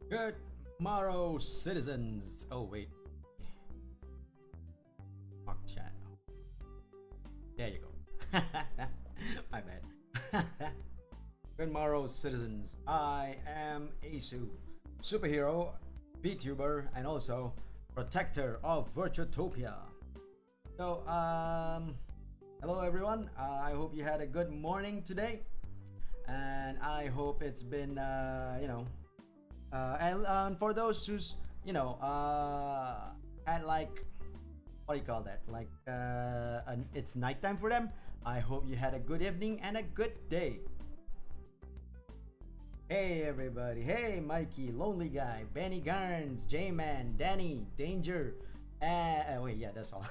Good morrow, citizens. Oh, wait. Talk chat. There you go. My bad. Good morrow, citizens. I am Asu, superhero, VTuber, and also protector of Virtuotopia. So, hello everyone. I hope you had a good morning today, and I hope it's been, and for those who's, had like, what do you call that? Like, it's nighttime for them. I hope you had a good evening and a good day. Hey everybody, hey Mikey, Lonely Guy, Benny Garns, J-Man, Danny, Danger, wait, yeah, that's all.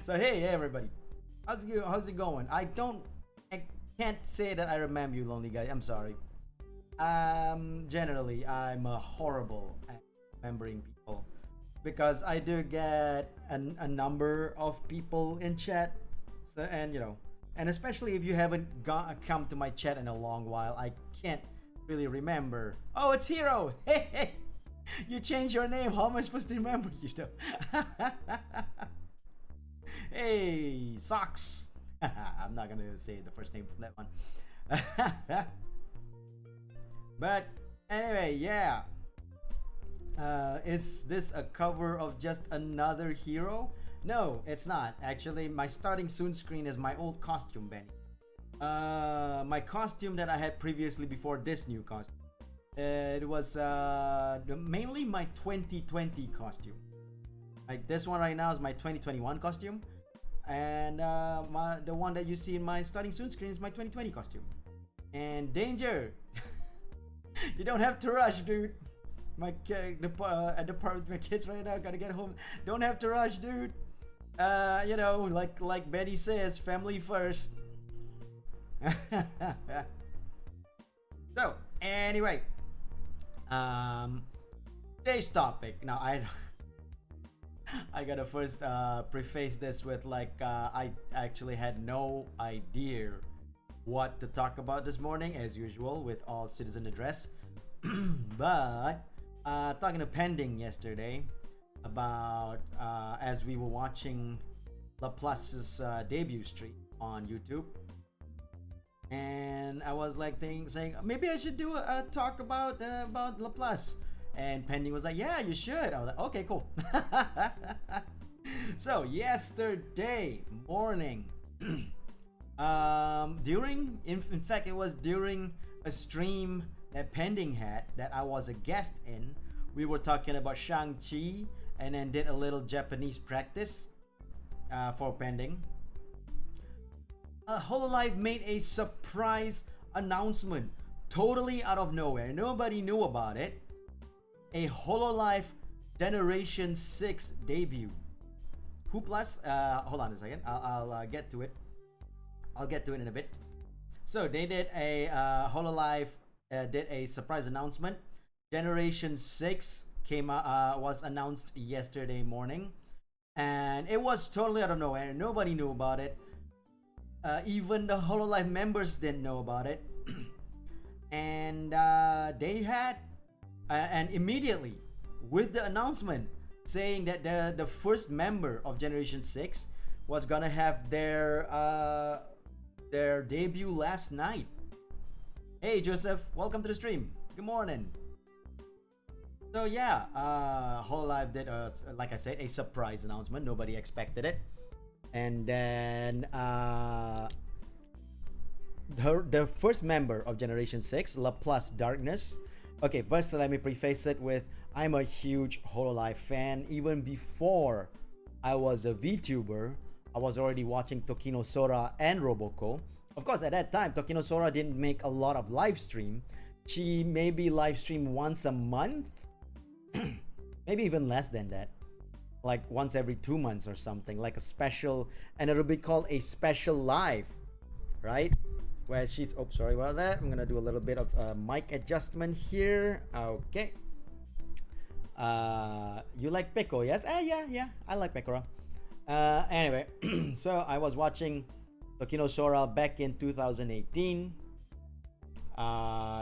So hey everybody, how's it going? I can't say that I remember you, Lonely Guy, I'm sorry. Generally, I'm horrible at remembering people, because I do get a number of people in chat, so, and especially if you haven't come to my chat in a long while, I can't really remember. Oh, it's Hero. Hey, hey, you changed your name. How am I supposed to remember you though? Hey, Socks. I'm not gonna say the first name from that one. But anyway, yeah. Is this a cover of just another hero? No, it's not. Actually, my starting soon screen is my old costume, Benny. My costume that I had previously before this new costume. It was mainly my 2020 costume. Like this one right now is my 2021 costume, and the one that you see in my starting soon screen is my 2020 costume. And danger, you don't have to rush, dude. At the part with my kids right now, gotta get home. Don't have to rush, dude. You know, like Betty says, family first. So anyway, today's topic. Now I gotta first preface this with I actually had no idea what to talk about this morning, as usual with all citizen address. But talking to Pending yesterday about as we were watching Laplace's debut stream on YouTube, and I was like saying maybe I should do a talk about Laplace, and Pending was like, yeah, you should. I was like, okay, cool. So yesterday morning, in fact it was during a stream that Pending had that I was a guest in. We were talking about Shang-Chi and then did a little Japanese practice for Pending. Hololive made a surprise announcement totally out of nowhere. Nobody knew about it. A Hololive Generation 6 debut. Who plus? Hold on a second. I'll get to it. I'll get to it in a bit. So they did a Hololive did a surprise announcement. Generation 6 was announced yesterday morning, and it was totally out of nowhere. Nobody knew about it. Even the Hololive members didn't know about it. And they had and immediately with the announcement saying that the first member of Generation 6 was gonna have their debut last night. Hey Joseph, welcome to the stream. Good morning. So yeah, Hololive did like I said, a surprise announcement. Nobody expected it. And then the first member of Generation 6, Laplace Darkness. Okay, first let me preface it with I'm a huge Hololive fan. Even before I was a VTuber, I was already watching Tokino Sora and Roboco. Of course, at that time, Tokino Sora didn't make a lot of live stream. She maybe live stream once a month, maybe even less than that, like once every 2 months or something, like a special, and it'll be called a special live, right? Where she's, oh, sorry about that. I'm gonna do a little bit of mic adjustment here. Okay. You like Pico? Yes. Yeah. I like Pecora. Anyway, so I was watching Tokino Sora back in 2018.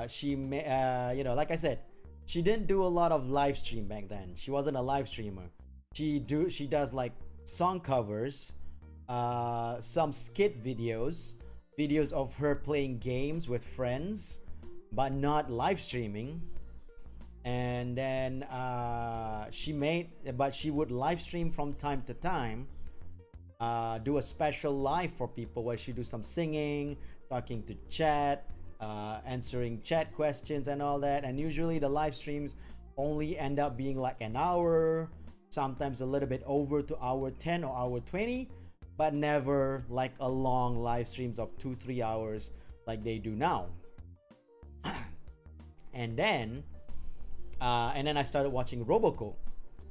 She you know, like I said, she didn't do a lot of live stream back then. She wasn't a live streamer. She does like song covers, some skit videos of her playing games with friends, but not live streaming. And then she would live stream from time to time, do a special live for people where she do some singing, talking to chat, answering chat questions and all that. And usually the live streams only end up being like an hour, sometimes a little bit over to hour 10 or hour 20, but never like a long live streams of 2-3 hours like they do now. And then I started watching Roboco.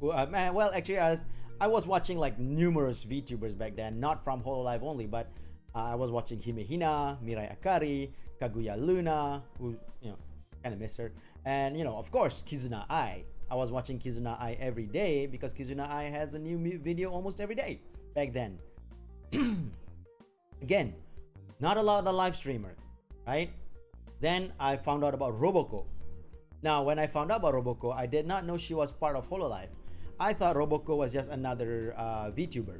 Well, actually, I was watching like numerous VTubers back then, not from Hololive only, but I was watching Himehina, Mirai Akari, Kaguya Luna, who, you know, kind of miss her, and, you know, of course, Kizuna Ai. I was watching Kizuna Ai every day because Kizuna Ai has a new video almost every day back then. Again, not a lot of live streamer, right? Then I found out about Roboco. Now, when I found out about Roboco, I did not know she was part of Hololive. I thought Roboco was just another VTuber.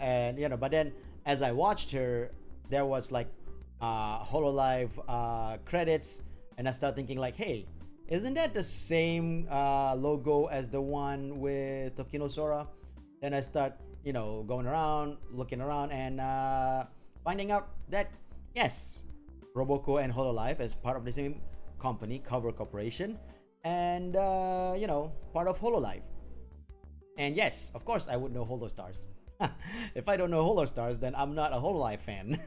And, you know, but then as I watched her, there was like Hololive credits, and I start thinking like, hey, isn't that the same logo as the one with Tokino Sora? Then I start, going around, looking around, and finding out that yes, Roboco and Hololive is part of the same company, Cover Corporation, and part of Hololive. And yes, of course, I would know Holostars. If I don't know Holostars, then I'm not a Hololive fan.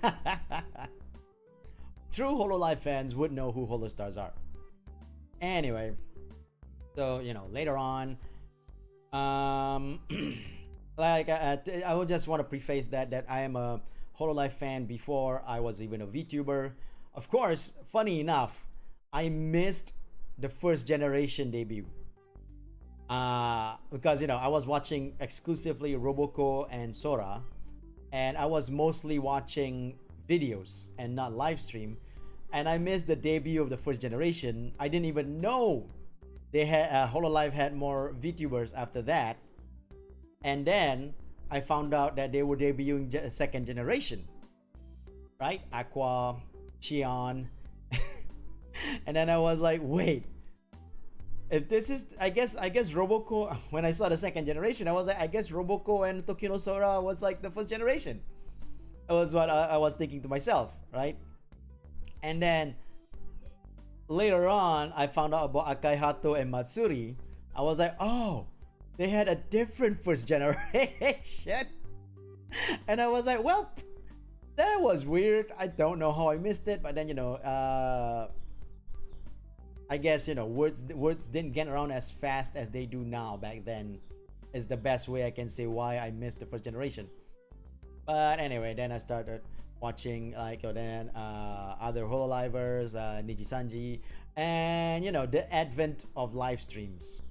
True Hololive fans would know who Holostars are. Anyway, so later on, like I would just want to preface that I am a Hololive fan before I was even a VTuber. Of course, funny enough, I missed the first generation debut. Because I was watching exclusively Roboco and Sora, and I was mostly watching videos and not live stream, and I missed the debut of the first generation. I didn't even know they had Hololive had more VTubers after that, and then I found out that they were debuting second generation, right? Aqua, Xion, and then I was like, wait. If this is, I guess Roboco, when I saw the second generation, I was like, I guess Roboco and Tokino Sora was like the first generation. That was what I was thinking to myself, right? And then later on, I found out about Akai Hato and Matsuri. I was like, oh, they had a different first generation. And I was like, well, that was weird. I don't know how I missed it, but then I guess words didn't get around as fast as they do now back then, is the best way I can say why I missed the first generation. But anyway, then I started watching other Hololivers, Niji Sanji, and the advent of live streams.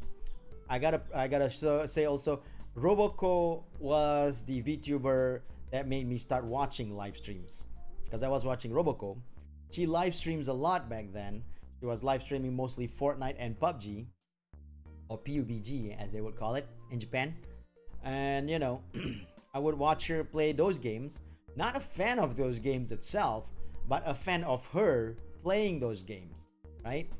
I gotta say also, Roboco was the VTuber that made me start watching live streams, because I was watching Roboco. She live streams a lot back then. She was live streaming mostly Fortnite and PUBG, or PUBG as they would call it in Japan. And I would watch her play those games. Not a fan of those games itself, but a fan of her playing those games, right?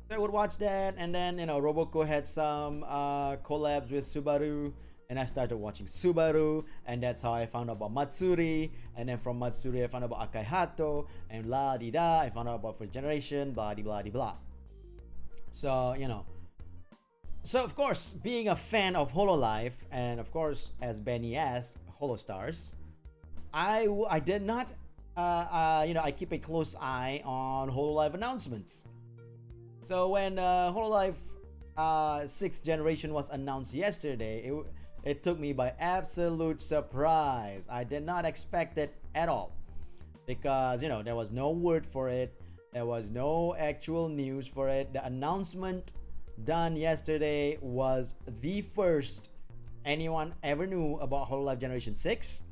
So I would watch that, and then Roboco had some collabs with Subaru, and I started watching Subaru, and that's how I found out about Matsuri, and then from Matsuri I found out about Akai Hato, and la di da, I found out about first generation, blah di blah di blah. So so of course, being a fan of Hololive, and of course, as Benny asked, Holostars, I did not I keep a close eye on Hololive announcements. So when Hololive 6th generation was announced yesterday, it took me by absolute surprise. I did not expect it at all, because there was no word for it, there was no actual news for it. The announcement done yesterday was the first anyone ever knew about Hololive Generation 6,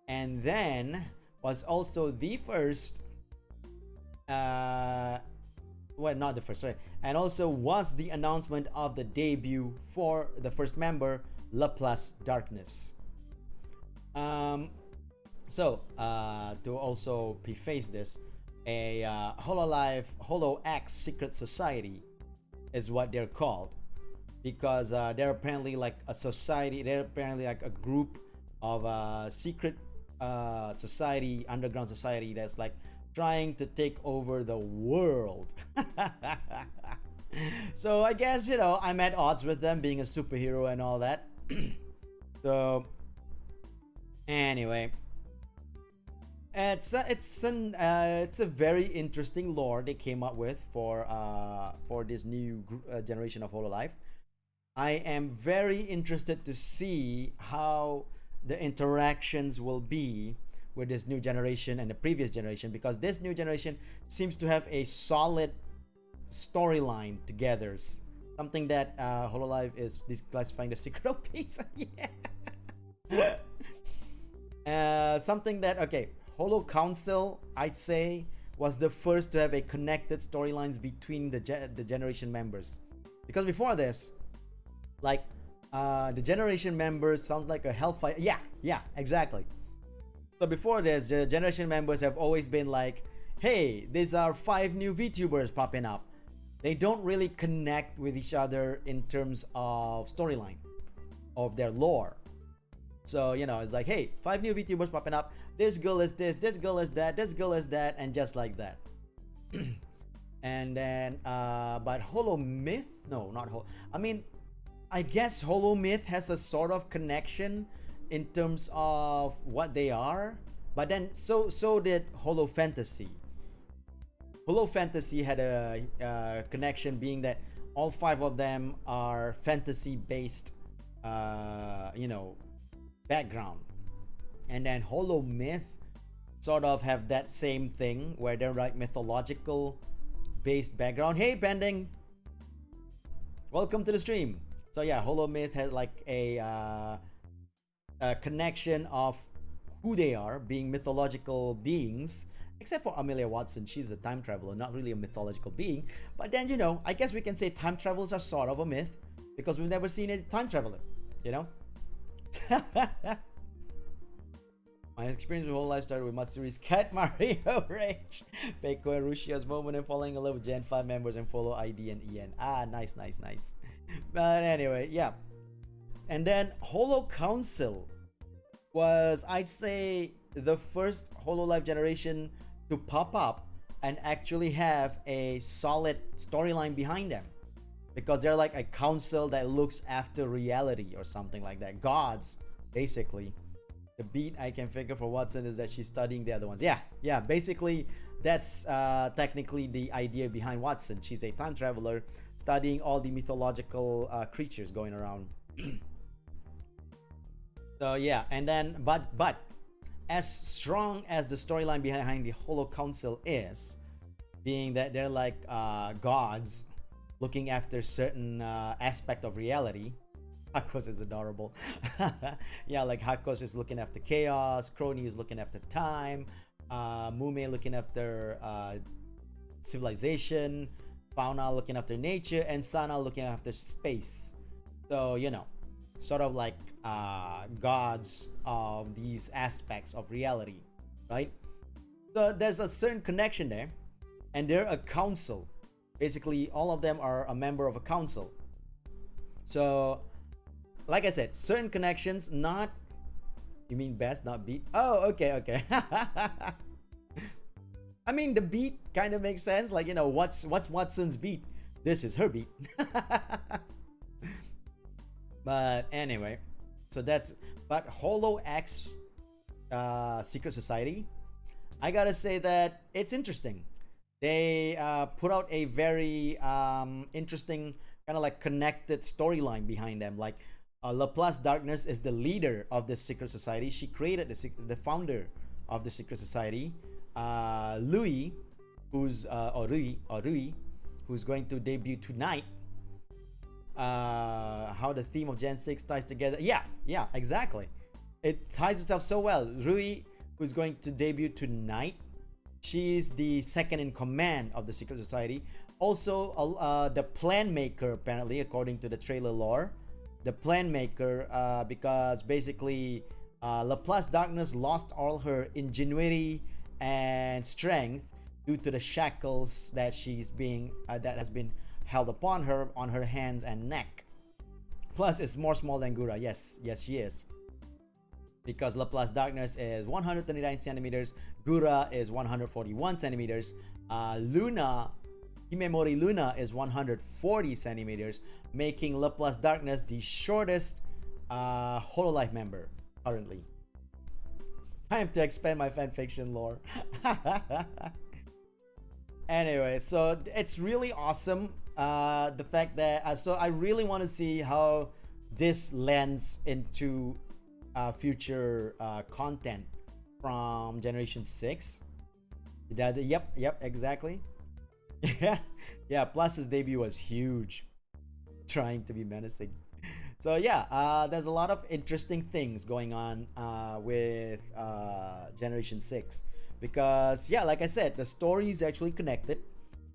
and then was also the first well, not the first, sorry, and also was the announcement of the debut for the first member, Laplace Darkness. So to also preface this, a Hololive Holo X Secret Society is what they're called, because they're apparently like a society. They're apparently like a group of secret society, underground society that's like trying to take over the world. So I guess I'm at odds with them, being a superhero and all that. So anyway, it's a very interesting lore they came up with for this new generation of Hololive. I am very interested to see how the interactions will be with this new generation and the previous generation, because this new generation seems to have a solid storyline together, something that Hololive is declassifying the secret of peace. Yeah. Something that, okay, Holo Council, I'd say, was the first to have a connected storylines between the generation members, because before this, like the generation members sounds like a hellfire. Yeah, exactly. So before this, the generation members have always been like, hey, these are 5 new VTubers popping up. They don't really connect with each other in terms of storyline of their lore. So, you know, it's like, hey, 5 new VTubers popping up. This girl is this girl is that, this girl is that, and just like that. And then, but Holomyth, no, not Holo. I mean, I guess Holomyth has a sort of connection in terms of what they are, but then so did Holo Fantasy. Holo Fantasy had a connection, being that all 5 of them are fantasy based, you know, background. And then Holomyth sort of have that same thing where they're like mythological based background. Hey Bending, welcome to the stream. So yeah, Holomyth has like a connection of who they are, being mythological beings, except for Amelia Watson. She's a time traveler, not really a mythological being. But then, you know, I guess we can say time travelers are sort of a myth because we've never seen a time traveler, you know. My experience with Hololive started with Matsuri's Cat Mario Rage, Peiko and Rushia's moment, and falling in love with Gen 5 members and follow ID and EN. Ah, nice. But anyway, yeah. And then Holo Council was, I'd say, the first Hololive generation to pop up and actually have a solid storyline behind them, because they're like a council that looks after reality or something like that. Gods, basically. The beat I can figure for Watson is that she's studying the other ones. Yeah, basically that's technically the idea behind Watson. She's a time traveler studying all the mythological creatures going around. So yeah, and then but as strong as the storyline behind the Holo Council is, being that they're like gods looking after certain aspect of reality. Hakos is adorable. Yeah, like Hakos is looking after chaos, Crony is looking after time, Mume looking after civilization, Fauna looking after nature, and Sana looking after space. So, you know, sort of like gods of these aspects of reality, right? So there's a certain connection there, and they're a council. Basically, all of them are a member of a council. So, like I said, certain connections, not... You mean best, not beat? Oh, okay. I mean, the beat kind of makes sense. Like, you know, what's Watson's beat? This is her beat. But anyway, so that's... But Holo X Secret Society, I gotta say that it's interesting. They put out a very interesting kind of like connected storyline behind them. Like, Laplace Darkness is the leader of the Secret Society. She created the founder of the Secret Society. Louis, who's or Rui, who's going to debut tonight. How the theme of Gen 6 ties together. Yeah, exactly. It ties itself so well. Rui, who's going to debut tonight. She's the second in command of the Secret Society. Also, the plan maker, apparently, according to the trailer lore. The plan maker, because basically Laplace Darkness lost all her ingenuity and strength due to the shackles that she's being that has been held upon her on her hands and neck. Plus, it's more small than Gura. Yes, she is. Because Laplace Darkness is 139 centimeters, Gura is 141 centimeters, Luna, Himemori Luna is 140 centimeters, making Laplace Darkness the shortest Hololive member currently. Time to expand my fanfiction lore. Anyway, so it's really awesome. The fact that so I really want to see how this lends into future content from Generation 6. Yep, exactly. Yeah, plus his debut was huge, trying to be menacing. So yeah, there's a lot of interesting things going on with Generation 6, because yeah, like I said, the story is actually connected.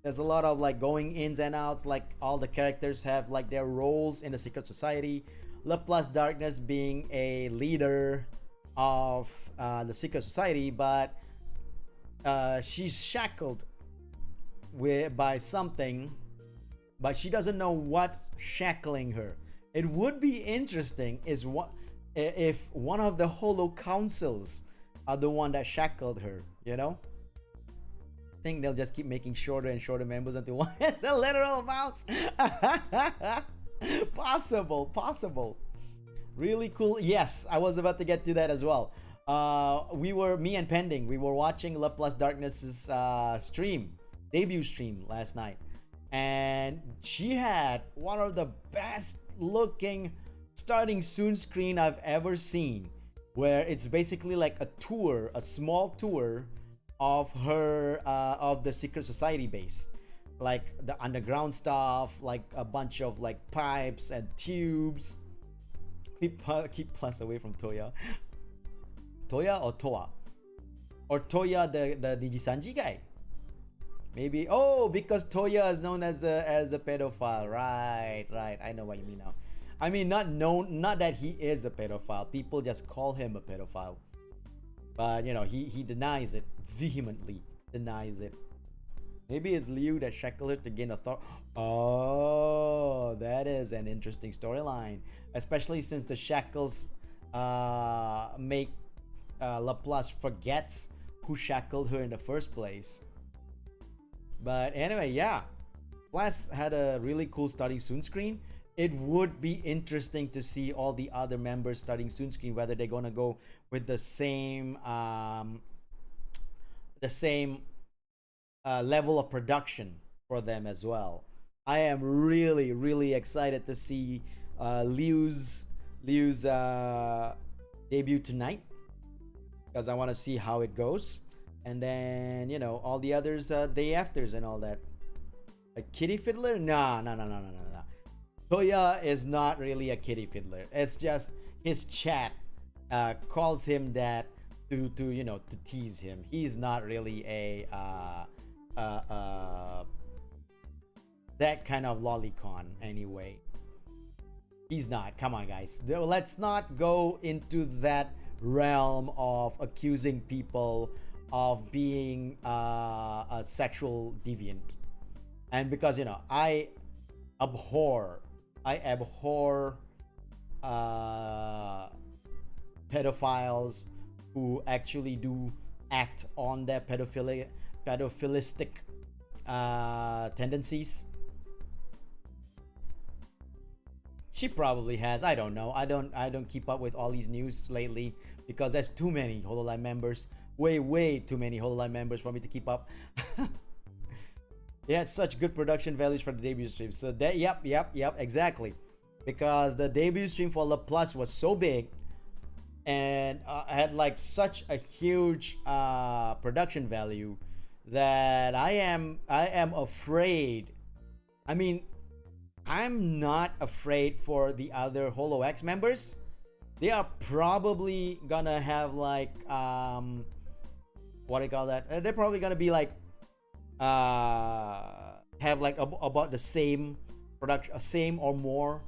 There's a lot of like going ins and outs, like all the characters have like their roles in the Secret Society. Laplace Darkness being a leader of the secret society, but she's shackled by something, but she doesn't know what's shackling her. It would be interesting is what if one of the Holo councils are the one that shackled her, you know? I think they'll just keep making shorter and shorter members until one is a literal mouse. Possible. Really cool. Yes, I was about to get to that as well. Me and Pending, we were watching Love Plus Darkness's debut stream last night. And she had one of the best looking starting soon screen I've ever seen, where it's basically like a small tour of her of the secret society base, like the underground stuff, like a bunch of like pipes and tubes. Keep plus away from Toya. Toya or Toa? Or Toya the Nijisanji guy? Maybe. Oh, because Toya is known as a pedophile. Right. I know what you mean now. I mean, not that he is a pedophile. People just call him a pedophile. But you know, he denies it vehemently. Denies it. Maybe it's Liu that shackled her to gain authority. Oh, that is an interesting storyline, especially since the shackles make Laplace forgets who shackled her in the first place. But anyway, yeah, Flash had a really cool starting soon screen. It would be interesting to see all the other members starting soon screen, whether they're gonna go with the same level of production for them as well. I am really excited to see Liu's debut tonight, because I want to see how it goes. And then, you know, all the others day afters and all that. A kitty fiddler? Nah. Toya is not really a kitty fiddler. It's just his chat calls him that to tease him. He's not really a that kind of lolicon anyway. He's not. Come on, guys. Let's not go into that realm of accusing people of being a sexual deviant. And because, you know, I abhor pedophiles who actually do act on their pedophilistic tendencies. She probably has. I don't know. I don't keep up with all these news lately because there's too many Hololive members. Way too many Hololive members for me to keep up. They had such good production values for the debut stream. So that yep, exactly. Because the debut stream for La Plus was so big and had like such a huge production value that I am afraid. I mean, I'm not afraid for the other Holo X members. They are probably gonna have like what do you call that? They're probably gonna be like have like about the same production, same or more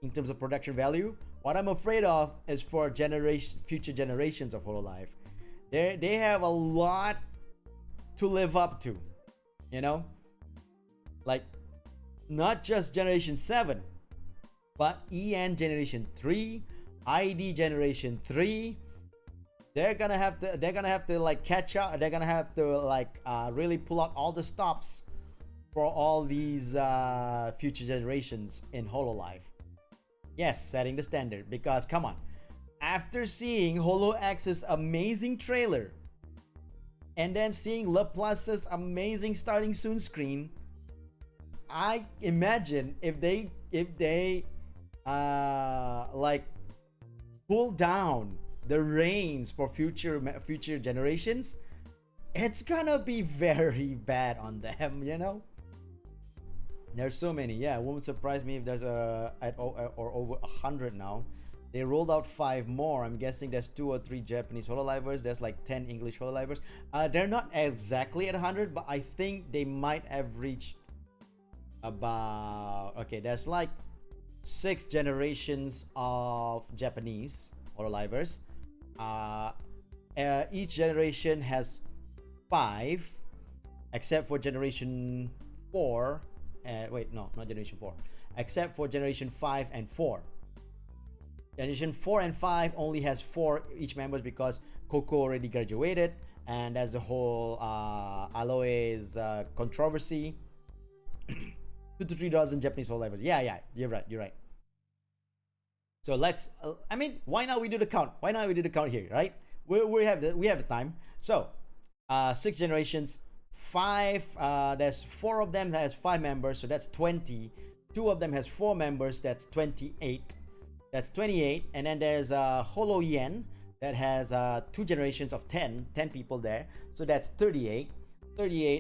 in terms of production value. What I'm afraid of is for future generations of Hololive. They have a lot to live up to, you know, like not just Generation 7, but EN Generation 3, ID Generation 3. They're gonna have to like catch up. They're gonna have to like really pull out all the stops for all these future generations in Hololive. Yes, setting the standard, because come on, after seeing Holo X's amazing trailer and then seeing Laplace's amazing starting soon screen, I imagine if they like pull down the reins for future generations, it's gonna be very bad on them, you know. There's so many. Yeah, it won't surprise me if there's or over 100 now. They rolled out 5 more. I'm guessing there's 2 or 3 Japanese Hololivers. There's like 10 English Hololivers. They're not exactly at 100, but I think they might have reached about, okay, there's like 6 generations of Japanese Hololivers. Each generation has 5, except for generation 4. Wait, no, not generation 4. Except for generation 5 and 4. Generation 4 and 5 only has 4 each members because Coco already graduated, and there's the whole Aloe's controversy. 2 to 3 dozen Japanese Hololivers. Yeah, you're right. So let's. I mean, why not we do the count? Why not we do the count here, right? We have the time. So, 6 generations, 5. There's 4 of them that has 5 members, so that's 20. 2 of them has 4 members, that's 28. That's 28. And then there's Holo Yen that has 2 generations of 10 people there, so that's 38.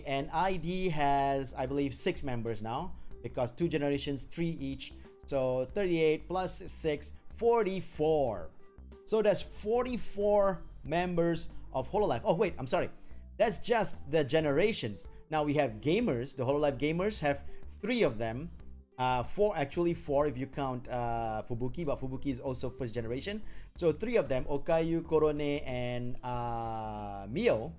And ID has, I believe, 6 members now because 2 generations, 3 each. So 38 plus 6, 44. So that's 44 members of Hololive. Oh wait, I'm sorry. That's just the generations. Now we have gamers. The Hololive gamers have 3 of them. 4 if you count Fubuki, but Fubuki is also first generation. So 3 of them, Okayu, Korone, and Mio.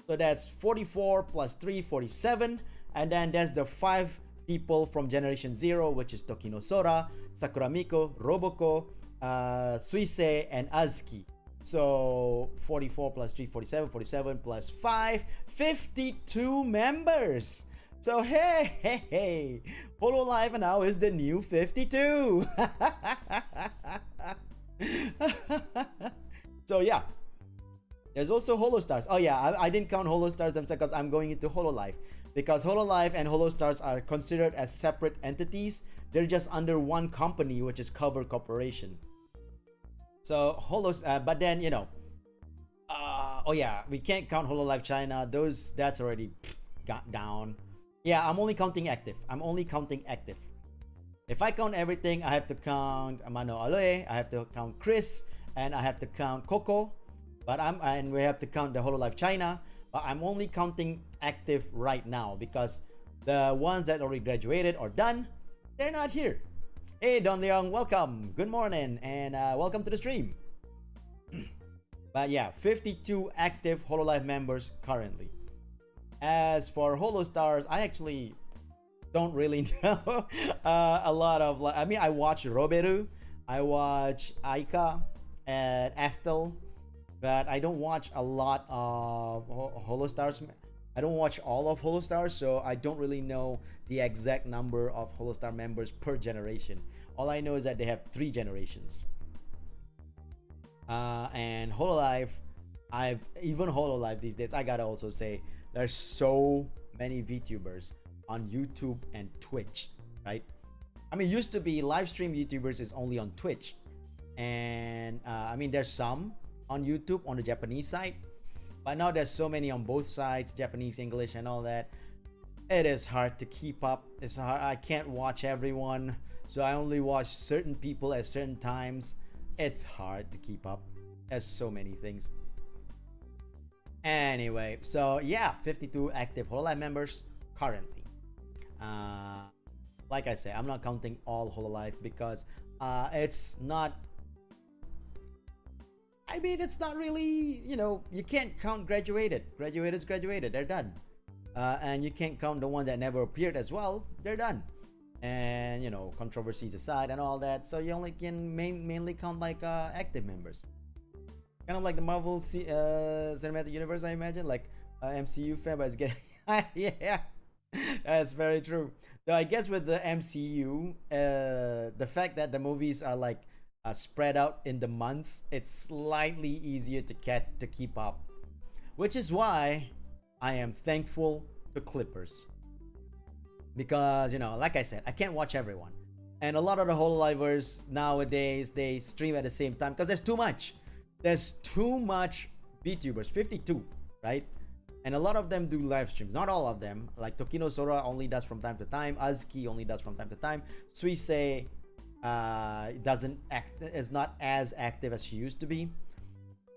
So that's 44 plus 3, 47. And then there's the 5 people from generation 0, which is Tokino Sora, Sakuramiko, Roboko, Suisei, and Azuki. So 44 plus 3, 47, 47 plus 5, 52 members. So hey, Hololive now is the new 52. So yeah, there's also Holostars. Oh yeah, I didn't count Holostars themselves because I'm going into Hololive. Because Hololive and Holostars are considered as separate entities. They're just under one company, which is Cover Corporation. So but then oh yeah, we can't count Hololive China. That's already got down. Yeah, I'm only counting active. If I count everything, I have to count Amano Aloe, I have to count Chris, and I have to count Coco. And we have to count the Hololive China. But I'm only counting active right now because the ones that already graduated or done, they're not here. Hey Don Leong, welcome. Good morning and welcome to the stream. But yeah, 52 active Hololive members currently. As for Holostars, I actually don't really know a lot of. I mean, I watch Roberu, I watch Aika and Astel, but I don't watch a lot of Holostars. I don't watch all of Holostars, so I don't really know the exact number of Holostar members per generation. All I know is that they have 3 generations. And Hololive, even Hololive these days, I gotta also say, there's so many VTubers on YouTube and Twitch, right? I mean, used to be live stream YouTubers is only on Twitch. And I mean, there's some on YouTube on the Japanese side, but now there's so many on both sides, Japanese, English, and all that. It is hard to keep up. It's hard. I can't watch everyone, so I only watch certain people at certain times. It's hard to keep up. There's so many things. Anyway, so yeah, 52 active Hololive members currently. Like I said, I'm not counting all Hololive because it's not. I mean, it's not really, you can't count graduated. Graduated, they're done. And you can't count the one that never appeared as well, they're done. And, controversies aside and all that. So you only can mainly count like active members. Kind of like the Marvel Cinematic Universe, I imagine. Like MCU fan, but it's getting... yeah, that's very true. So I guess with the MCU, the fact that the movies are like spread out in the months, it's slightly easier to keep up, which is why I am thankful to Clippers, because like I said, I can't watch everyone, and a lot of the Hololivers nowadays, they stream at the same time because there's too much VTubers, 52, right? And a lot of them do live streams. Not all of them. Like Tokino Sora only does from time to time. Azuki only does from time to time. Suisei is not as active as she used to be.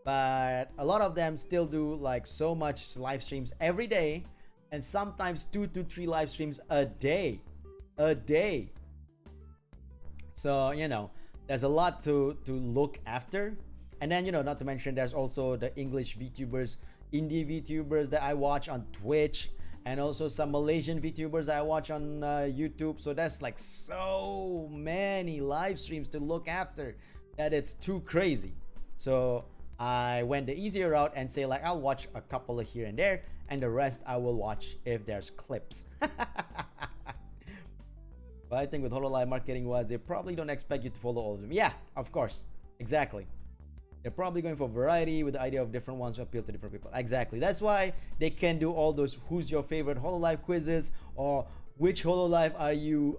But a lot of them still do like so much live streams every day, and sometimes 2 to 3 live streams a day. So there's a lot to look after. And then, not to mention, there's also the English VTubers, indie VTubers that I watch on Twitch, and also some Malaysian VTubers that I watch on YouTube. So that's like so many live streams to look after that it's too crazy. So I went the easier route and say like I'll watch a couple of here and there, and the rest I will watch if there's clips. But I think with Hololive marketing was they probably don't expect you to follow all of them. Yeah, of course, exactly. They're probably going for variety with the idea of different ones to appeal to different people. Exactly. That's why they can do all those who's your favorite Hololive quizzes, or which Hololive are you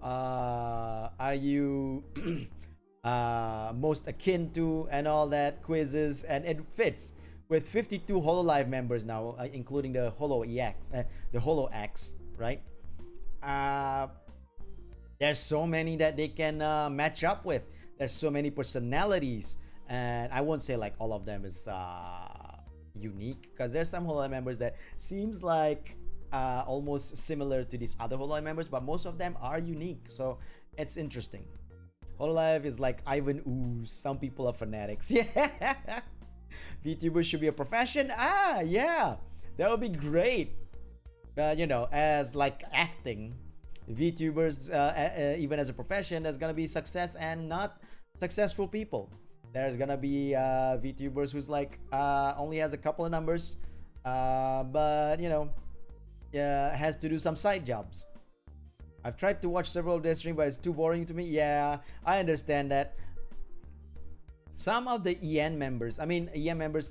most akin to, and all that quizzes, and it fits with 52 Hololive members now, including the the Holo X, right? There's so many that they can match up with. There's so many personalities, and I won't say like all of them is unique, because there's some Hololive members that seems like almost similar to these other Hololive members, but most of them are unique, so it's interesting. Hololive is like Ivan Ooze. Some people are fanatics. Yeah. VTubers should be a profession. Yeah, that would be great. As like acting, VTubers, even as a profession, there's gonna be success and not successful people. There's gonna be VTubers who's like only has a couple of numbers, but has to do some side jobs. I've tried to watch several of their streams, but it's too boring to me. Yeah, I understand that. Some of the EN members,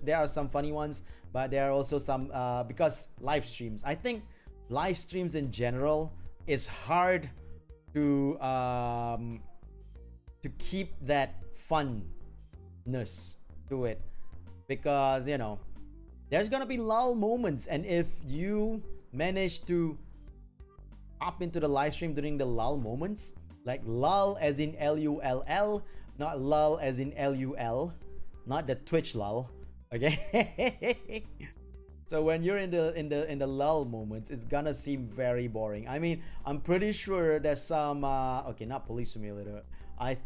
there are some funny ones, but there are also some because live streams. I think live streams in general is hard to keep that funness to it, because there's gonna be lull moments, and if you manage to hop into the live stream during the lull moments, like lull as in LULL, not lull as in LUL, not the Twitch lull, okay? So when you're in the lull moments, it's gonna seem very boring. I'm pretty sure there's some okay, not Police Simulator. I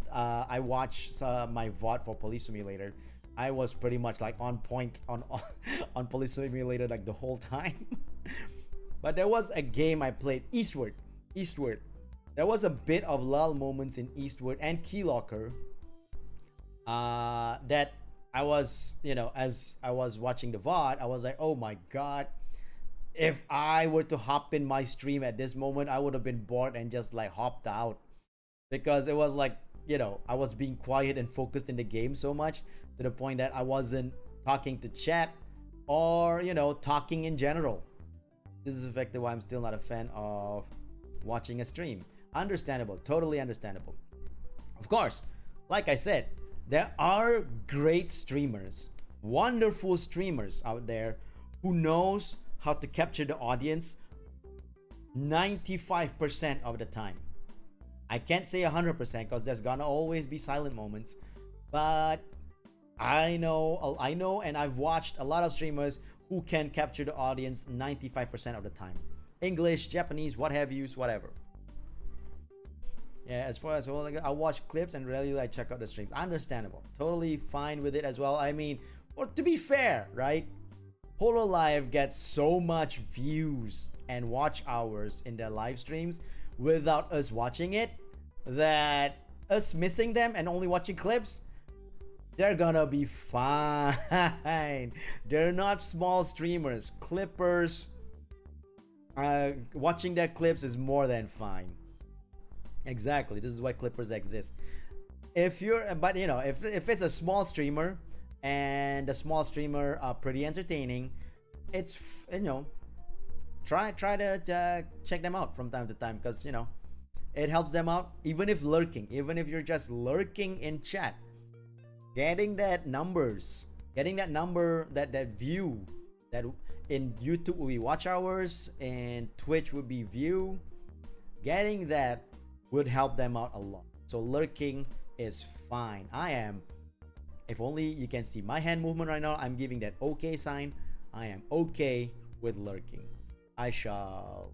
watched my VOD for Police Simulator. I was pretty much like on point on Police Simulator like the whole time. But there was a game I played, Eastward. There was a bit of lull moments in Eastward and Keylocker that I was, as I was watching the VOD, I was like, oh my god, if I were to hop in my stream at this moment, I would have been bored and just like hopped out, because it was like, I was being quiet and focused in the game so much to the point that I wasn't talking to chat or, talking in general. This is effectively why I'm still not a fan of watching a stream. Understandable, totally understandable. Of course, like I said, there are great streamers, wonderful streamers out there who knows how to capture the audience 95% of the time. I can't say 100% because there's gonna always be silent moments, but I know and I've watched a lot of streamers who can capture the audience 95% of the time. English, Japanese, what have you, whatever. Yeah, as far as I watch clips and rarely I check out the streams. Understandable. Totally fine with it as well. Or to be fair, right? Hololive gets so much views and watch hours in their live streams without us watching it, that us missing them and only watching clips, they're gonna be fine. They're not small streamers. Clippers, watching their clips is more than fine. Exactly. This is why clippers exist. If it's a small streamer and the small streamer are pretty entertaining, it's try to check them out from time to time, because it helps them out. Even if you're just lurking in chat, getting that number, that view, that in YouTube would be watch hours and Twitch would be view, getting that would help them out a lot. So lurking is fine. If only you can see my hand movement right now, I'm giving that okay sign. I am okay with lurking. I shall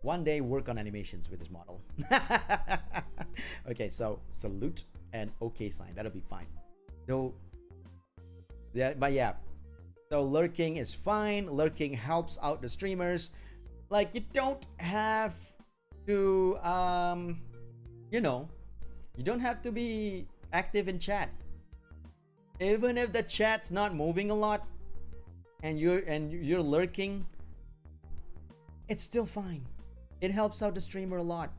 one day work on animations with this model. Okay, so salute and okay sign, that'll be fine. Though Yeah, but yeah. So lurking is fine. Lurking helps out the streamers. Like, you don't have to you know, you don't have to be active in chat. Even if the chat's not moving a lot and you're lurking, it's still fine. It helps out the streamer a lot.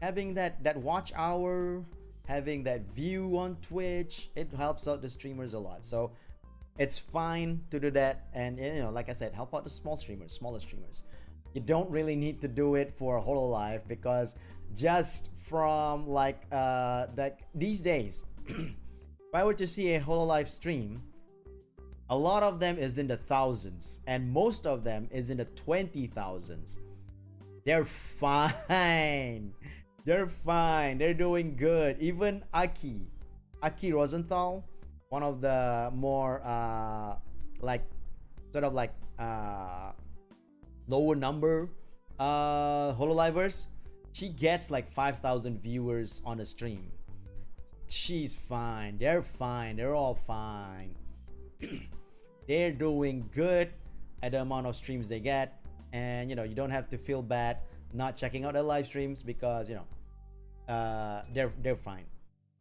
Having that watch hour, having that view on Twitch, it helps out the streamers a lot. So it's fine to do that. And you know, like I said, help out the smaller streamers. You don't really need to do it for Hololive, because just from like these days, if I were to see a Hololive stream, a lot of them is in the thousands, and most of them is in the 20,000s. They're fine. They're fine. They're doing good. Even Aki Rosenthal, one of the more like sort of like lower number Hololivers, she gets like 5,000 viewers on a stream. She's fine. They're fine. They're all fine. They're doing good at the amount of streams they get. And you know, you don't have to feel bad not checking out their live streams, because you know, they're fine.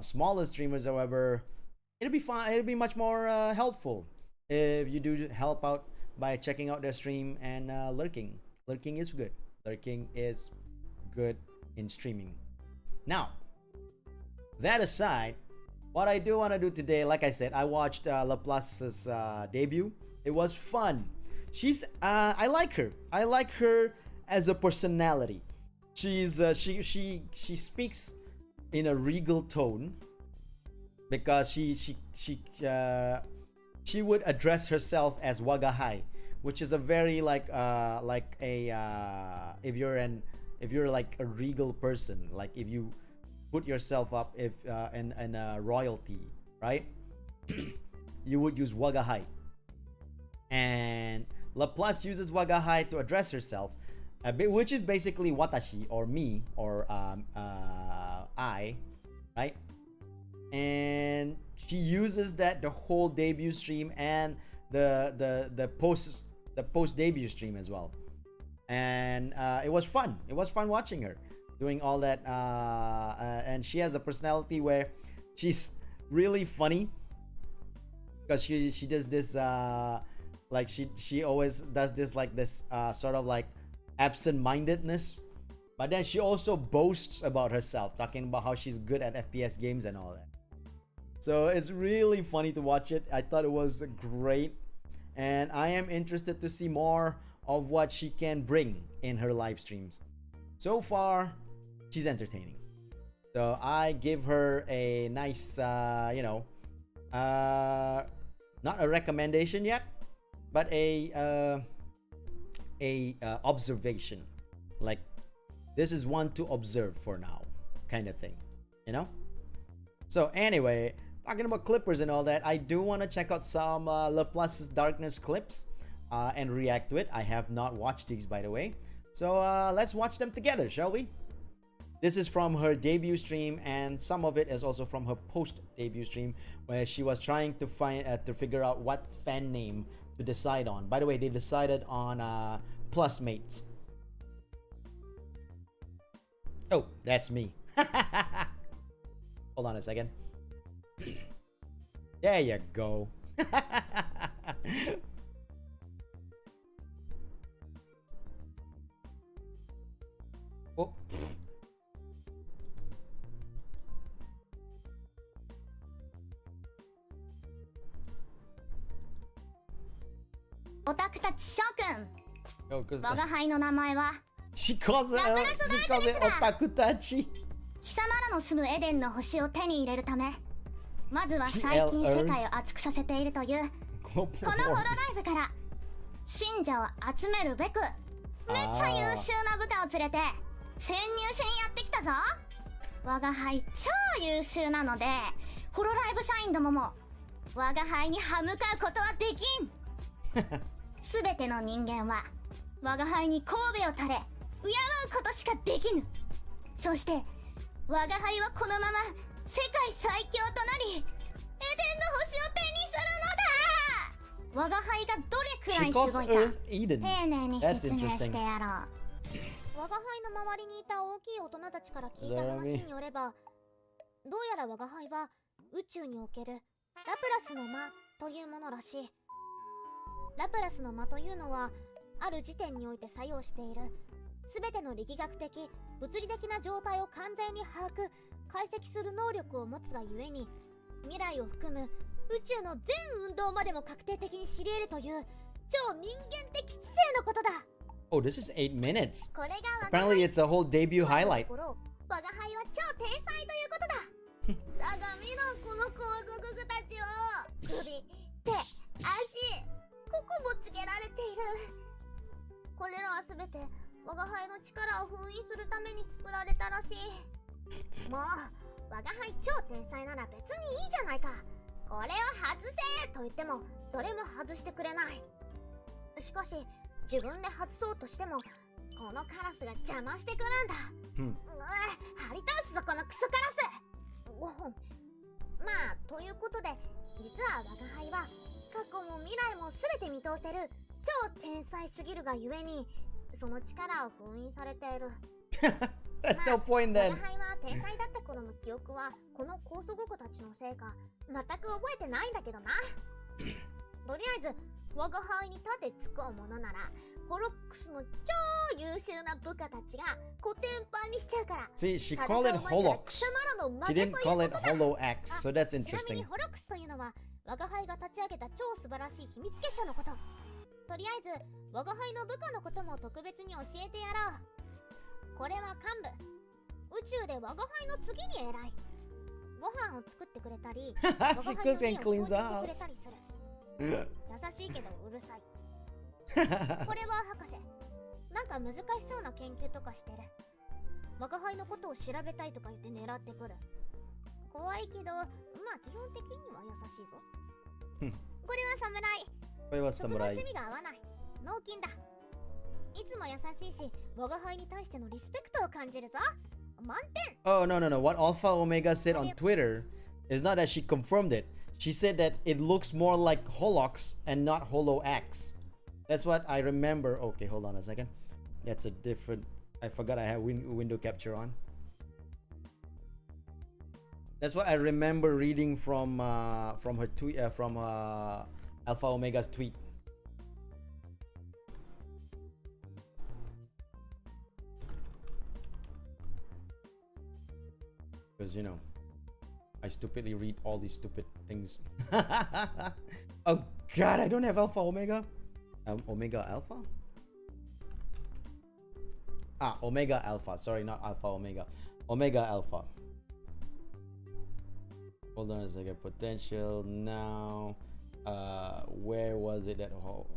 Smaller streamers, however, it'll be fine. It'll be much more helpful if you do help out by checking out their stream and lurking. Lurking is good. Lurking is good in streaming. Now, that aside, what I do want to do today, like I said, I watched Laplace's debut. It was fun. She's I like her. I like her as a personality. She's she speaks in a regal tone, because she would address herself as Wagahai, which is a very like a if you're like a regal person, like if you put yourself up if in royalty, right? You would use Wagahai. And Laplace uses Wagahai to address herself, which is basically watashi, or me, or I, right? And she uses that the whole debut stream and the post debut stream as well. And it was fun. It was fun watching her doing all that. And she has a personality where she's really funny, because she does this like she always does this like this sort of like absent-mindedness, but then she also boasts about herself, talking about how she's good at FPS games and all that. So it's really funny to watch it. I thought it was great, and I am interested to see more of what she can bring in her live streams. So far, she's entertaining. So I give her a nice you know, not a recommendation yet, but a observation. Like, this is one to observe for now, kind of thing, you know. So anyway, talking about clippers and all that, I do want to check out some Laplace's Darkness clips and react to it. I have not watched these, by the way, so let's watch them together, shall we? This is from her debut stream, and some of it is also from her post debut stream, where she was trying to find to figure out what fan name to decide on. By the way, they decided on Plusmates. Oh, that's me. Hold on a second. There you go. Oh. オタクたち諸君 Oh, 'cause 我が輩の名前は she calls it otakutachi. 貴様らの住むエデンの星を手に入れるためまずは最近世界を熱くさせているというこのホロライブから信者を集めるべくめっちゃ優秀な部下を連れて潜入しにやってきたぞ。我が輩超優秀なのでホロライブ社員どもも我が輩に歯向かうことはできん。すべての人間は我が輩に神戸を垂れ敬うことしかできぬ。そして我が輩はこのまま世界最強となりエデンの星を手にするのだ。我が輩がどれくら She い calls すごいか Earth Eden. 丁寧に That's 説明して interesting. やろう。我が輩の周りにいた大きい大人たちから聞いた話によれば、どうやら我が輩は宇宙におけるラプラスの間というものらしい。ラプラスの間というのはある時点において作用している全ての力学的物理的な状態を完全に把握解析する能力を持つがゆえに、未来を含む宇宙の全運動までも確定的に知り得るという超人間的知性のことだ。 Oh, this is 8 minutes. これが我が Apparently, it's a whole debut highlight. 我が輩は超天才ということだ。だが見ろこの工作具たちを。首、手、足、ここもつけられている。これらはすべて我が輩の力を封印するために作られたらしい。もう我が輩超天才なら別にいいじゃないか。これを外せと言ってもどれも外してくれない。しかし自分で外そうとしてもこのカラスが邪魔してくるんだ。張り倒すぞこのクソカラス。まあということで、実は我が輩は過去も未来も全て見通せる超天才すぎるがゆえに、その力を封印されている。That's no point 我 then. が輩は天才だった頃の記憶はこの高祖母たちのせいか全く覚えてないんだけどな。とりあえず我が輩に盾つこうものならホロックスの超優秀な部下たちがコテンパンにしちゃうから。 See, she called it Holox. She didn't call it Holo-X, so that's ちなみに interesting. ホロックスというのは我が輩が立ち上げた超素晴らしい秘密結社のこと。とりあえず我が輩の部下のことも特別に教えてやろう。これは幹部、宇宙で我が輩の次に偉い。ご飯を作ってくれたり我が She 輩 cooks の家を and 掃 cleans 除 the してくれ house. たりする。優しいけどうるさい。これは博士、なんか難しそうな研究とかしてる。我が輩のことを調べたいとか言って狙ってくる。怖いけどまあ基本的には優しいぞ。これは侍。これは食の侍。趣味が合わない。脳筋だ。いつも優しいし我が輩に対してのリスペクトを感じるぞ。満点。 Oh, no, no, no. What Alpha Omega said on Twitter is not that she confirmed it. She said that it looks more like Holox and not Holo-X. That's what I remember. Okay, hold on a second. That's a different... I forgot I have window capture on. That's what I remember reading from her tweet, from Alpha Omega's tweet. Because, you know, I stupidly read all these stupid things. Oh god, I don't have Alpha Omega. Omega Alpha? Ah, Omega Alpha. Sorry, not Alpha Omega. Omega Alpha. Hold on a second. Potential now. Where was it at home?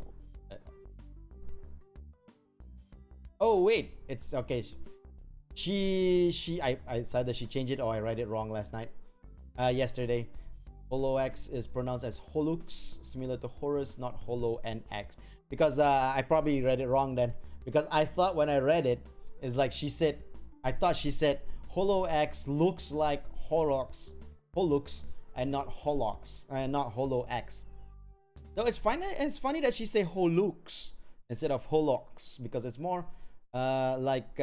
Oh wait, it's okay. I said that she changed it, or I read it wrong last night. Yesterday. Holo-X is pronounced as Holux, similar to Horus, not Holo and X. Because I probably read it wrong then. Because I thought when I read it, it's like she said, I thought she said Holo-X looks like Holux, and not Holox, and not Holo-X. Though it's funny that she say Holux instead of Holox, because it's more like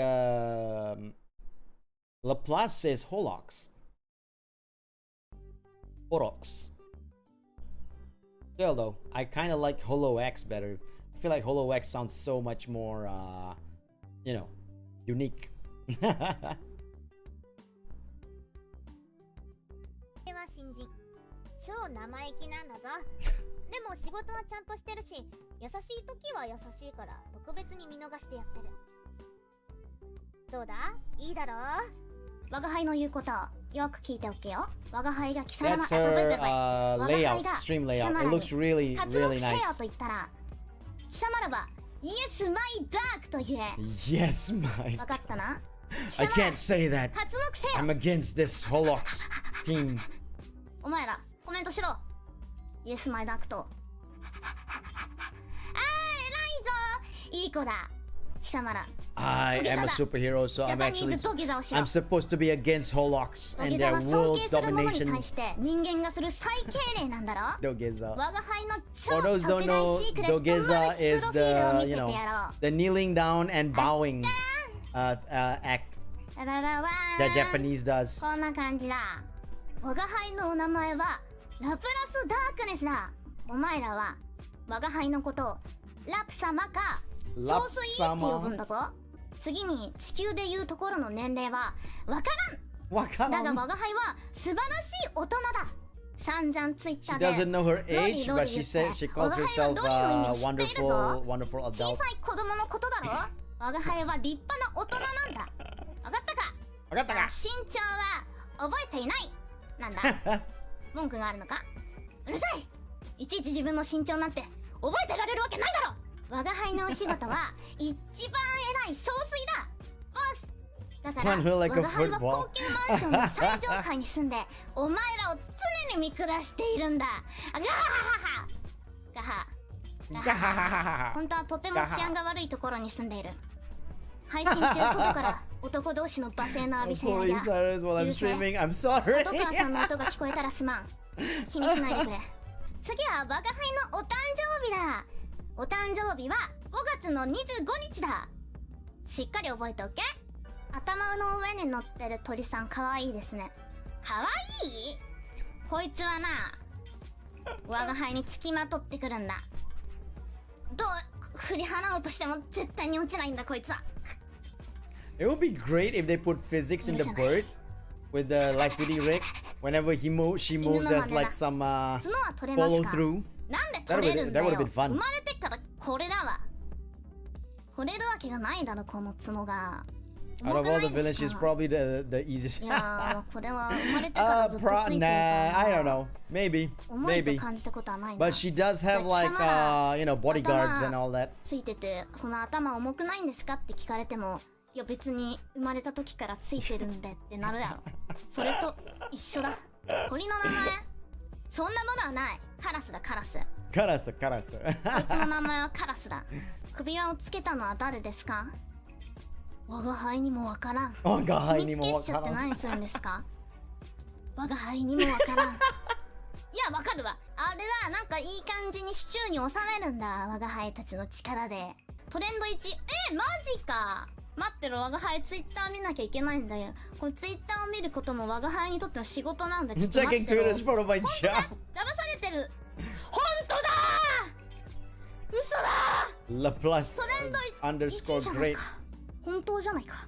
Laplace says Holox. Holox. Still though, I kind of like Holo-X better. I feel like Holo-X sounds so much more, you know, unique. は新人。超生意気なんだぞ。でも仕事はちゃんとしてるし、優しい時は優しいから特別に見逃してやってる。どうだ？いいだろう？我が輩の言うことよく聞いておけよ。我が輩が貴様の That's her layout, stream layout. It looks really, really nice. と言ったら、貴様らは Yes, my dog と言え。Yes, my. 分かったな。I can't say that. 活目せよ。 I'm against this Holox team. お前らコメントしろ。イエスマイダクト。ああ、偉いぞ。いい子だ。貴様ら。I am a superhero, so I'm ジャパニー actually ズ土下座をしろ I'm supposed to be against Holox 土 and 下座 their は尊 world 敬する者に domination. 対して人間がする最敬礼なんだろ Dogeza. 我が輩の超 For those 特 don't 大 know, シークレットマル Dogeza チプ is ロフィールを the 見せ you て know やろう the kneeling down and bowing act ババババ that ーン Japanese does. こんな感じだ我が輩のお名前はラプラスダークネスだお前らは我が輩のことをラプ様かラプ総帥様って呼ぶんだぞ次に地球でいうところの年齢はわからんだが Wakaran. 我が輩は素晴らしい大人だ散々ツイッタ She ーで doesn't know her ロリ age, ロ but リ she 言 says って she 我 calls が輩は herself ロリの意味知っているぞ wonderful 小 adult. さい子供のことだろ我が輩は立派な大人なんだ分かったか Wakataka. 身長は覚えていないなんだ文句があるのかうるさいいちいち自分の身長なんて覚えてられるわけないだろ我が輩のお仕事は一番偉い総帥だボスだから Run her 我 like a が輩は football. 高級マンションの最上階に住んでお前らを常に見下しているんだガハハハガハガハ本当はとても治安が悪いところに住んでいる配信中外から男同士の罵声の浴びせ合い Holy や sirens while I'm 銃声 streaming. I'm sorry. 音川さんの音が聞こえたらすまん気にしないでくれ次は我が輩のお誕生日だお誕生日は5月の25日だしっかり覚えておけ頭の上に乗ってる鳥さんかわいいですねかわいいこいつはな我が輩につきまとってくるんだどう振り払おうとしても絶対に落ちないんだこいつは It would be great if they put physics in the bird with the live 2D rig. Whenever she moves as like some 角は取れます follow か through. なんで取れるんだ That よ would've been fun. 生まれてからこれだわ取れるわけがないだろこの角が Out 重 of く all な the いで villains, す she's か probably the easiest. いやーこれは生まれてからずっとついてるから Nah, I don't know. Maybe, 重いと maybe. 感じたことはないな But she does have like you know bodyguards and all that. ついててその頭重くないんですかって聞かれてもいや別に生まれた時からついてるんでってなるやろそれと一緒だ鳥の名前そんなものはないカラスだカラス Karasa, karasa. こいつの名前はカラスだ首輪をつけたのは誰ですか我が輩にもわからん我が輩に秘もわからん密結社って何するんですか我が輩にもわからんいやわかるわあれだなんかいい感じに手中に収めるんだ我が輩たちの力でトレンド1マジか待ってろ我が輩ツイッター見なきゃいけないんだよこれツイッターを見ることも我が輩にとっての仕事なんだちょっと待 Checking ってろ Twitter is part of my 騙 job. されてる本当だ嘘だ Laplace トレンド1 underscore じゃない great. か本当じゃないか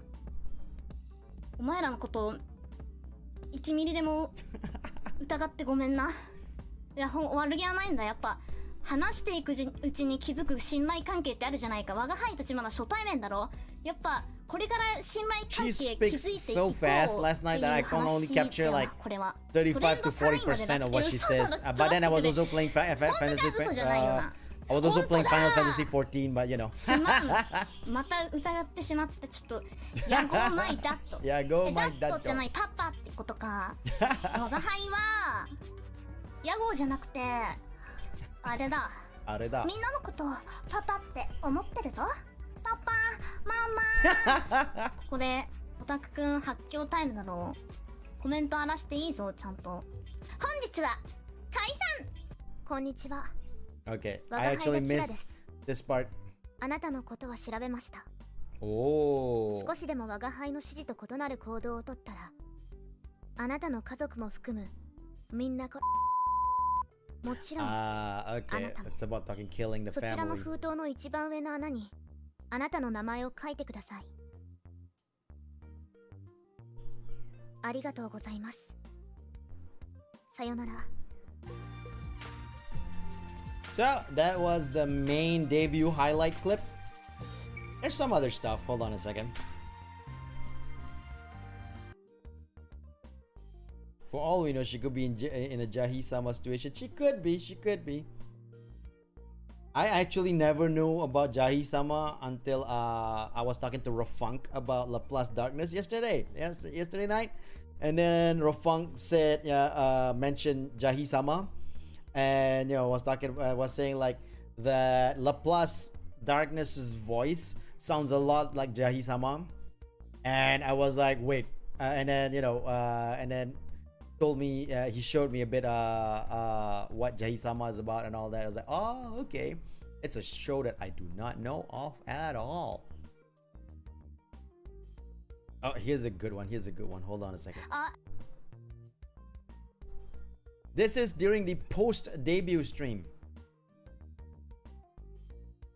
お前らのこと1ミリでも疑ってごめんないや悪気はないんだやっぱ話していくうちに気づく信頼関係ってあるじゃないか我が輩たちまだ初対面だろやっぱこれから信頼関 She 係築い speaks ていこ so う fast last って night いう that I can 話 only capture だ like これは35 to 40% of what she says. But then I was also playing Fantasy. I was also playing Final Fantasy 14, but you know. すまんまた疑ってしまってちょっとヤゴーマイダットヤゴーマイダダットットって何パパってことか我が輩はヤゴーじゃなくてあれだあれだ。みんなのことをパパって思ってるぞパパママここでオタクくん発狂タイムだろうコメント荒らしていいぞちゃんと本日は解散こんにちは Okay, 我 I が輩 actually がキラで missed す this part. あなたのことは調べました Oh. 少しでも我が輩の指示と異なる行動をとったらあなたの家族も含むみんなもちろん Okay. It's about talking killing the そちらの family. 封筒の一番上の穴にあなたの名前を書いてくださいありがとうございますさよなら So that was the main debut highlight clip. There's some other stuff. Hold on a second. For all we know, she could be in a Jahi-sama situation. She could be. She could be. I actually never knew about Jahi-sama until I was talking to Rafunk about Laplace Darkness yesterday. Yes, yesterday night. And then Rafunk said, mentioned Jahi-sama. And was saying like that Laplace Darkness's voice sounds a lot like Jahi-sama, and I was like, wait, and then and then told me he showed me a bit what Jahi-sama is about and all that. I was like, oh, okay, it's a show that I do not know of at all. Oh, here's a good one. Hold on a second. This is during the post-debut stream.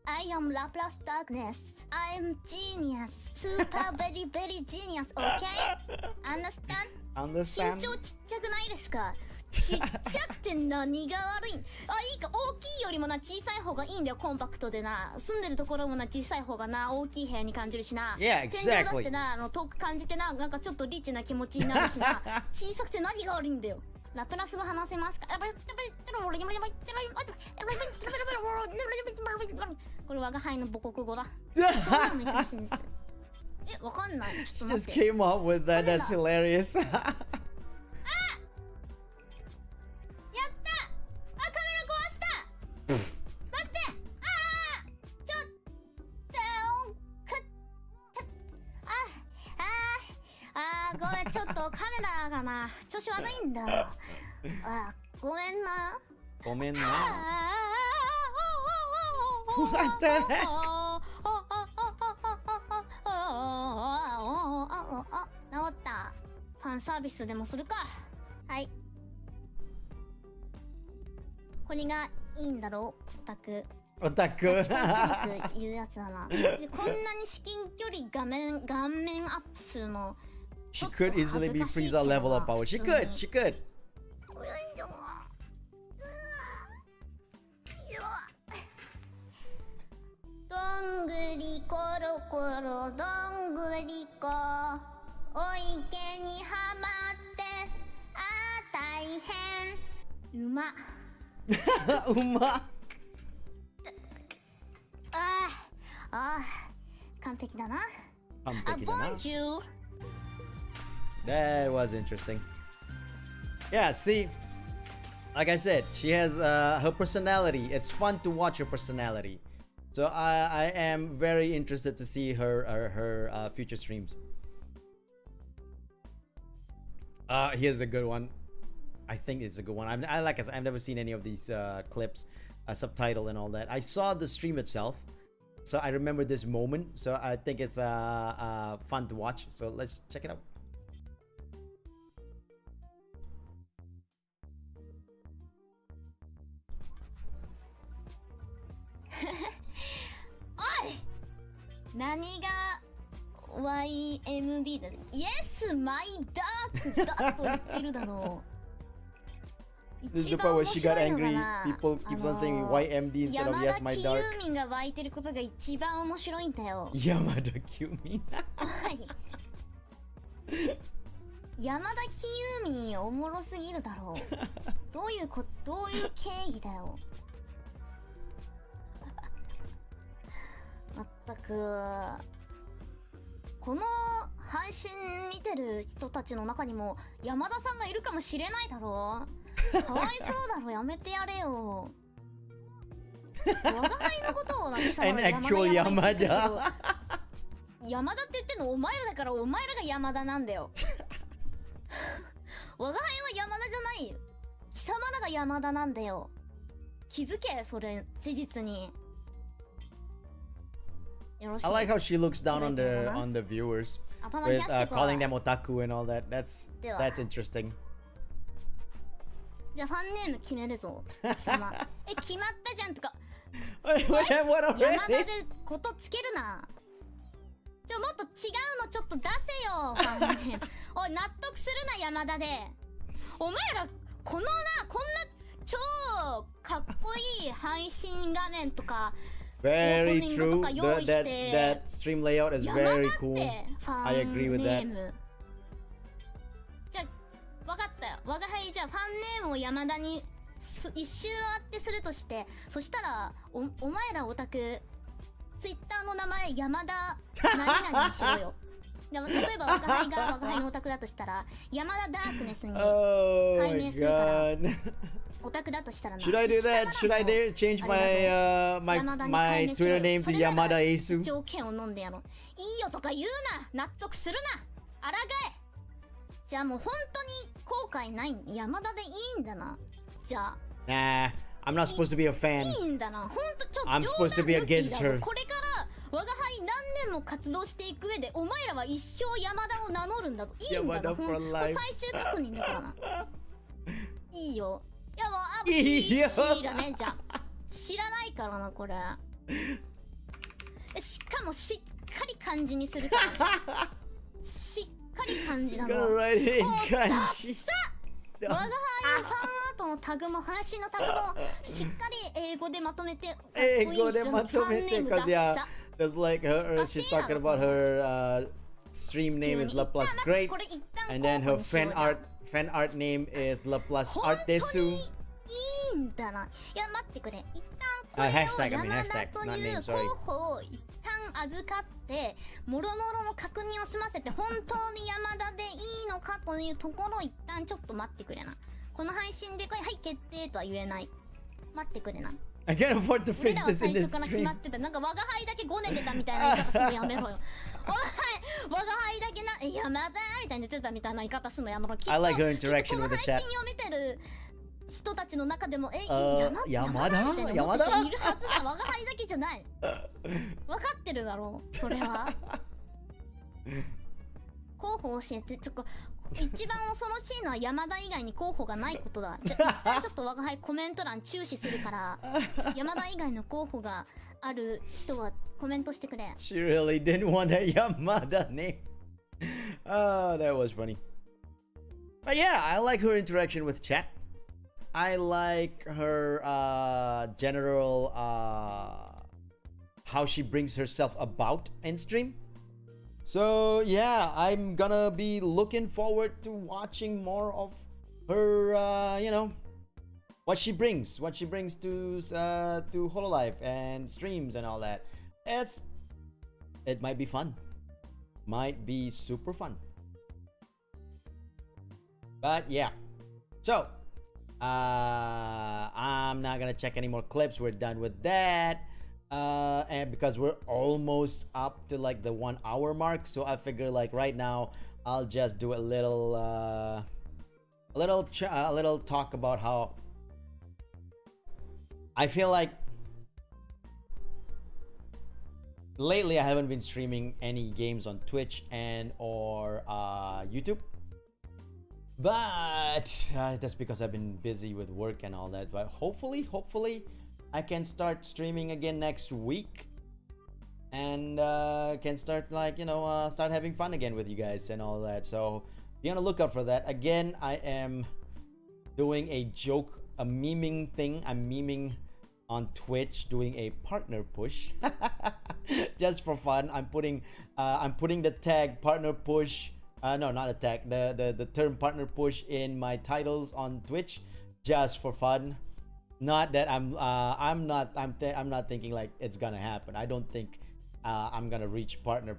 I am Laplace Darkness. I'm genius. Super very very genius. Okay? Understand? 身長ちっちゃくないですか？ちっちゃくて何が悪い？あ、いいか、大きいよりもな、小さい方がいいんだよ、コンパクトでな。住んでるところもな、小さい方がな、大きい部屋に感じるしな。Yeah, exactly. 天井だってな、遠く感じてな、なんかちょっとリッチな気持ちになるしな。小さくて何が悪いんだよ。ラプラス語話せますか？これ我が輩の母国語だ。そんなのめっちゃ欲しいです。わかんない。ちょっと Just 待って。came up with that. That's hilarious. やった！あ、カメラ壊した！待って！ちょっとごめん、ちょっとカメラがな、調子悪いんだ。ごめんな。ごめんな。What the heck? 治った。ファンサービスでもするか。はい。これがいいんだろう、オタク。オタク。近く言うやつだな。で、こんなに至近距離顔面アップするの。She could easily be Frieza level of power. She could. どんぐりころころどんぐりこお池にはまって大変うまうま完璧だな。完璧だな。ボンジュー。 That was interesting. Yeah, see, like I said, she has her personality. It's fun to watch her personality. So I am very interested to see her future streams. Here's a good one. I think it's a good one. I've never seen any of these clips, subtitle and all that. I saw the stream itself, so I remember this moment. So I think it's fun to watch. So let's check it out. Oi! 何が YMD だね。Yes, my dark だと言ってるだろう。 This is the part where she got angry. People keep on saying YMD instead of yes, my dark. 山田キユーミンが湧いてることが一番面白いんだよ。山田キユーミン。はい。山田キユーミンおもろすぎるだろう。どういう経緯だよ。まったくこの配信見てる人たちの中にも山田さんがいるかもしれないだろう。かわいそうだろ、やめてやれよ。我が輩のことをなんかさ、An actual 山田。山田って言ってんのお前らだから、お前らが山田なんだよ。我が輩は山田じゃないよ。貴様らが山田なんだよ。気づけ、それ事実に。I like how she looks down on the viewers with calling them otaku and all that. That's interesting. じゃあファンネーム決めるぞ。決まったじゃんとか。What 山 already? 田でことつけるな。もっと違うのちょっと出せよ。ファンネーム。おい、納得するな山田で。お前らこんな超かっこいい配信画面とか。Very true. That stream layout is very cool. I agree with that. じゃあ分かったよ。我が輩じゃあファンネームを山田に一周回ってするとして、そしたらお前らオタクツイッターの名前山田何々にしようよ。でも例えば我が輩が我が輩のオタクだとしたら山田ダークネスに改名するから、オタクだとしたらな。 Should I do that? Should I change my Twitter name to Yamada Eisu? 条件を飲んでやろう。いいよとか言うな。納得するな。抗え。じゃあもう本当に後悔ない。山田でいいんだな。じゃあ。Nah, I'm not supposed to be a fan. いいんだな。本当ちょっと I'm supposed to be against her. これから我が輩何年も活動していく上でお前らは一生山田を名乗るんだぞ。いいんだな。ほんと最終確認だからな。いいよ。いやもういいよ。シーだね。じゃあ知らないからなこれ。しかもしっかり漢字にするから。しっかり漢字なの。Gonna write it in さ kanji. 我が輩ファンアートのタグも配信のタグもしっかり英語でまとめて。英語でまとめて because yeah, there's like she's talking about her stream name is La Plus Great, and then her fan art name is La Plus Art Desu. いいんだな。いや待ってくれ。一旦これを hashtag, I mean 山田 hashtag, と not い name, う sorry. 候補を一旦預かってもろもろの確認を済ませて本当に山田でいいのかというところを一旦ちょっと待ってくれな。この配信ではい決定とは言えない。待ってくれな。I can't afford to 俺 fix らは this 最 in 初 this から決 stream. まってた。なんか我が輩だけごねてたみたいな言い方するのやめろよ。おい我が輩だけな山田みたいに言ってたみたいな言い方するのやめろ。 I like her きっと interaction この with the 配 chat. 信を見てる人たちの中でも山田みたいな思ってる人いるはずだ。我が輩だけじゃない。分かってるだろうそれは。候補教えて。一番恐ろしいのは山田以外に候補がないことだ。じゃ一旦ちょっと我が輩コメント欄注視するから山田以外の候補がある人はコメントしてくれ。 She really didn't want that Yamada name. Oh, that was funny. But yeah, I like her interaction with chat. I like her general how she brings herself about in stream. So yeah, I'm gonna be looking forward to watching more of her what she brings to Hololive and streams and all that. It might be fun. Might be super fun. But yeah. So I'm not gonna check any more clips. We're done with that. And because we're almost up to like the 1 hour mark, so I figure like right now I'll just do a little talk about how I feel like lately I haven't been streaming any games on Twitch and or YouTube, but that's because I've been busy with work and all that. But hopefully I can start streaming again next week and can start like start having fun again with you guys and all that. So be on the lookout for that. Again, I am doing a joke, a memeing thing. I'm memeing on Twitch, doing a partner push just for fun. I'm putting the tag partner push, no, not a tag, the term partner push in my titles on Twitch just for fun. Not that I'm not thinking like it's gonna happen. I don't think I'm gonna reach partner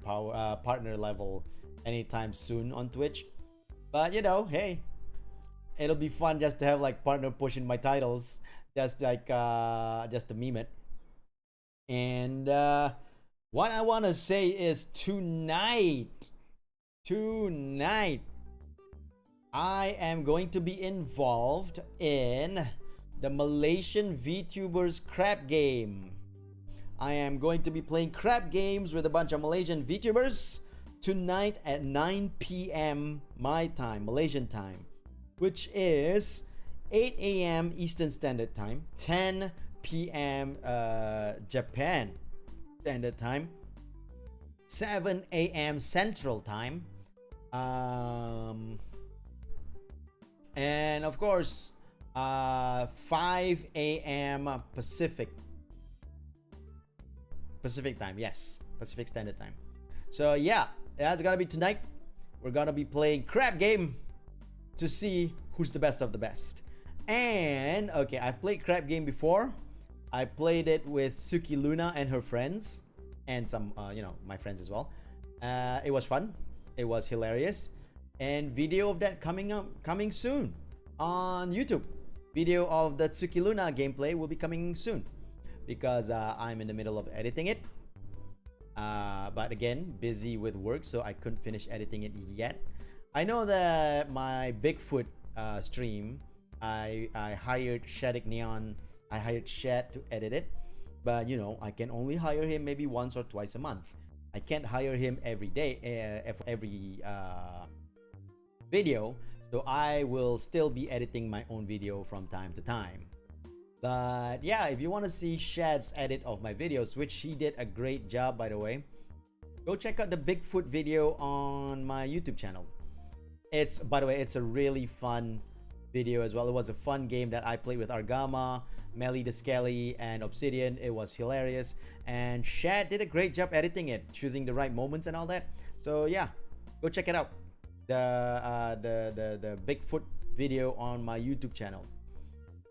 level anytime soon on Twitch. But hey, it'll be fun just to have like partner push in my titles, just like just to meme it. And what I want to say is tonight I am going to be involved in the Malaysian VTubers crap game. I am going to be playing crap games with a bunch of Malaysian VTubers tonight at 9 p.m. my time, Malaysian time, which is 8 a.m. Eastern Standard Time, 10 p.m. Japan Standard Time, 7 a.m. Central Time, and of course 5 a.m. Pacific time. Yes, Pacific Standard Time. So yeah, that's gonna be tonight. We're gonna be playing crap game to see who's the best of the best. And okay, I've played crap game before. I played it with Suki Luna and her friends, and some my friends as well. It was fun. It was hilarious, and video of that coming soon on YouTube. video of the Tsukiluna gameplay will be coming soon because I'm in the middle of editing it. But again, busy with work, so I couldn't finish editing it yet. I know that my Bigfoot stream, I hired Shadik Neon. I hired Shad to edit it, but you know, I can only hire him maybe once or twice a month. I can't hire him every day, every video, so I will still be editing my own video from time to time. But yeah, if you want to see Shad's edit of my videos, which he did a great job by the way, go check out the Bigfoot video on my YouTube channel. It's, by the way, it's a really fun video as well. It was a fun game that I played with Argama, Melly the Skelly, and Obsidian. It was hilarious, and Shad did a great job editing it, choosing the right moments and all that. So yeah, go check it out. The Bigfoot video on my YouTube channel.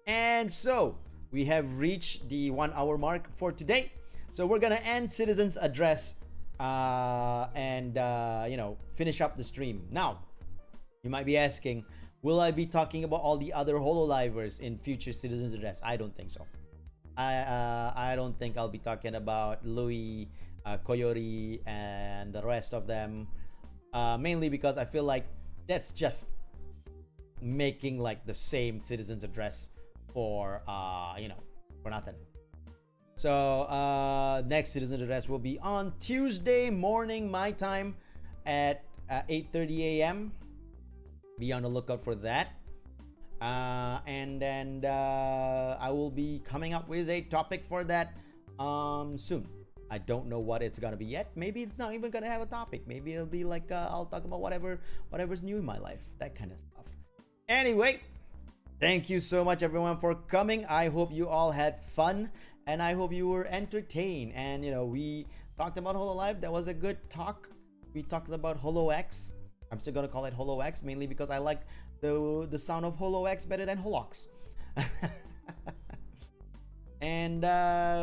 And so we have reached the 1 hour mark for today. So we're gonna end Citizens Address and you know, finish up the stream. Now, you might be asking, will I be talking about all the other Hololivers in future Citizens Address? I don't think so. I don't think I'll be talking about Louis, Koyori, and the rest of them. Mainly because I feel like that's just making like the same Citizens Address for you know, for nothing. So next Citizens Address will be on Tuesday morning my time at 8:30 a.m. Be on the lookout for that. And then I will be coming up with a topic for that soon. I don't know what it's gonna be yet. Maybe it's not even gonna have a topic. Maybe it'll be like I'll talk about whatever's new in my life, that kind of stuff. Anyway, thank you so much everyone for coming. I hope you all had fun, and I hope you were entertained. And you know, we talked about Hololive. That was a good talk. We talked about HoloX. I'm still gonna call it HoloX, mainly because I like the sound of HoloX better than Holox. And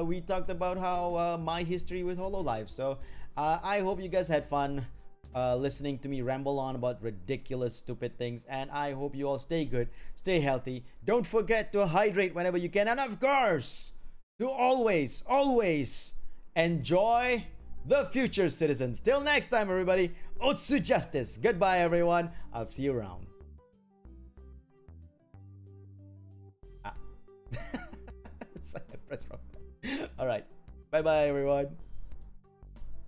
we talked about how my history with Hololive. So I hope you guys had fun listening to me ramble on about ridiculous, stupid things. And I hope you all stay good, stay healthy. Don't forget to hydrate whenever you can. And of course, to always enjoy the future, citizens. Till next time, everybody. Otsu Justice. Goodbye, everyone. I'll see you around. All right. Bye-bye, everyone.